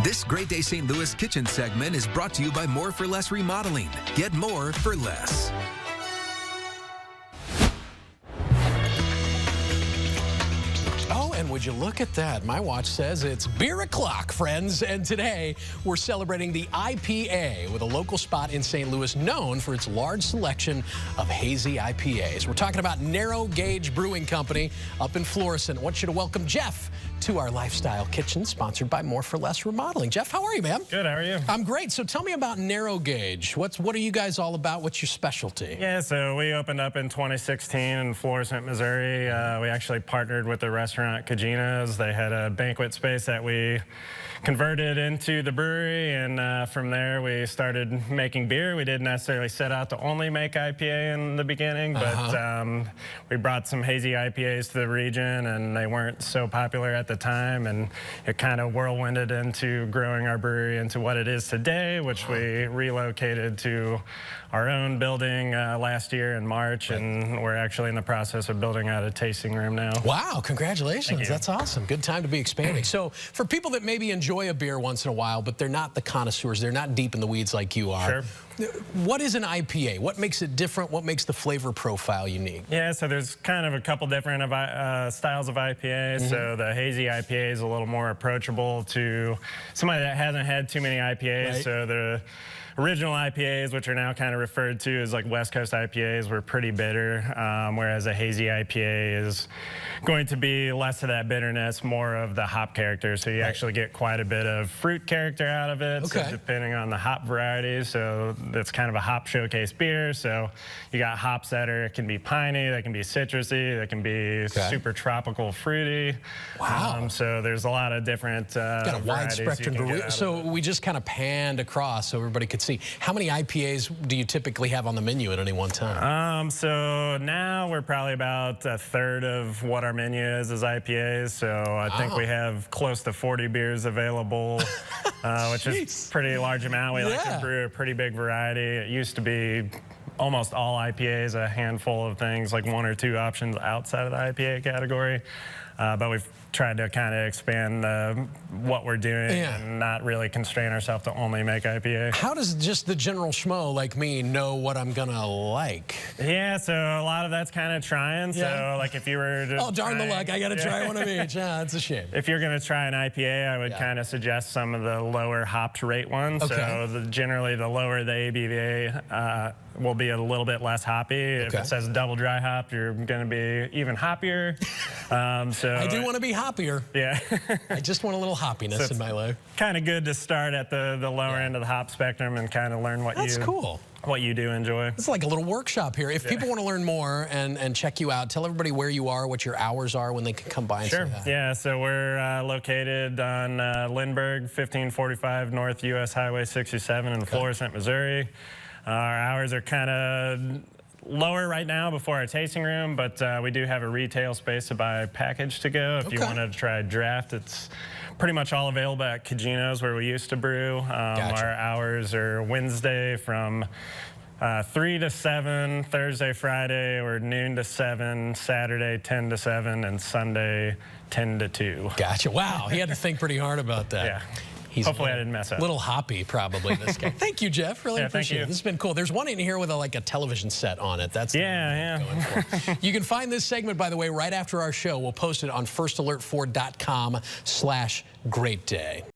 This Great Day St. Louis Kitchen segment is brought to you by More for Less Remodeling. Get more for less. Oh, and would you look at that? My watch says it's beer o'clock, friends. And today we're celebrating the IPA with a local spot in St. Louis known for its large selection of hazy IPAs. We're talking about Narrow Gauge Brewing Company up in Florissant. I want you to welcome Jeff to our Lifestyle Kitchen, sponsored by More for Less Remodeling. Jeff, how are you, man? Good, how are you? I'm great. So tell me about Narrow Gauge. What are you guys all about? What's your specialty? Yeah, so we opened up in 2016 in Florissant, Missouri. We actually partnered with the restaurant Cagina's. They had a banquet space that we converted into the brewery, and from there we started making beer. We didn't necessarily set out to only make IPA in the beginning, but we brought some hazy IPAs to the region, and they weren't so popular at the time, and it kind of whirlwinded into growing our brewery into what it is today, which we relocated to our own building last year in March, and we're actually in the process of building out a tasting room now. Wow, congratulations. That's awesome. Good time to be expanding. So for people that maybe enjoy a beer once in a while, but they're not the connoisseurs, they're not deep in the weeds like you are. Sure. What is an IPA? What makes it different? What makes the flavor profile unique? Yeah, so there's kind of a couple different styles of IPA. So the hazy IPA is a little more approachable to somebody that hasn't had too many IPAs. Right. So the original IPAs, which are now kind of referred to as like West Coast IPAs, were pretty bitter, whereas a hazy IPA is going to be less of that bitterness, more of the hop character. So you actually get quite a bit of fruit character out of it, so depending on the hop variety. So that's kind of a hop showcase beer. So you got hops that can be piney, they can be citrusy, they can be super tropical fruity. Wow. So there's a lot of different got a wide spectrum. So we just kind of panned across so everybody could see. How many IPAs do you typically have on the menu at any one time? So now we're probably about a third of what our menu is IPAs. So I think we have close to 40 beers available, which is a pretty large amount. We like to brew a pretty big variety. It used to be almost all IPAs, a handful of things, like one or two options outside of the IPA category. But we've tried to kind of expand what we're doing and not really constrain ourselves to only make IPA. How does just the general schmo like me know what I'm gonna like? Yeah, so a lot of that's kind of trying. So like if you were to oh, darn the luck, I gotta try one of each. That's a shame. If you're gonna try an IPA, I would kind of suggest some of the lower hopped rate ones. So generally the lower the ABV will be a little bit less hoppy. If it says double dry hop, you're gonna be even hoppier. So I do want to be hoppier. Yeah. I just want a little hoppiness in my life. Kind of good to start at the lower end of the hop spectrum and kind of learn what what you do enjoy. It's like a little workshop here. If people want to learn more and check you out, tell everybody where you are, what your hours are, when they can come by and see that. Yeah, so we're located on Lindbergh, 1545 North US Highway 67 in Florissant, Missouri. Our hours are kind of lower right now before our tasting room, but we do have a retail space to buy package to go. If you wanted to try draft, it's pretty much all available at Cagina's where we used to brew. Our hours are Wednesday from 3 to 7, Thursday, Friday, or noon to 7, Saturday 10 to 7, and Sunday 10 to 2. Gotcha. Wow, he had to think pretty hard about that. Yeah. Hopefully I didn't mess up. Little hoppy, probably, this guy. Thank you, Jeff. Really appreciate it. This has been cool. There's one in here with like a television set on it. That's You can find this segment, by the way, right after our show. We'll post it on firstalertford.com/greatday.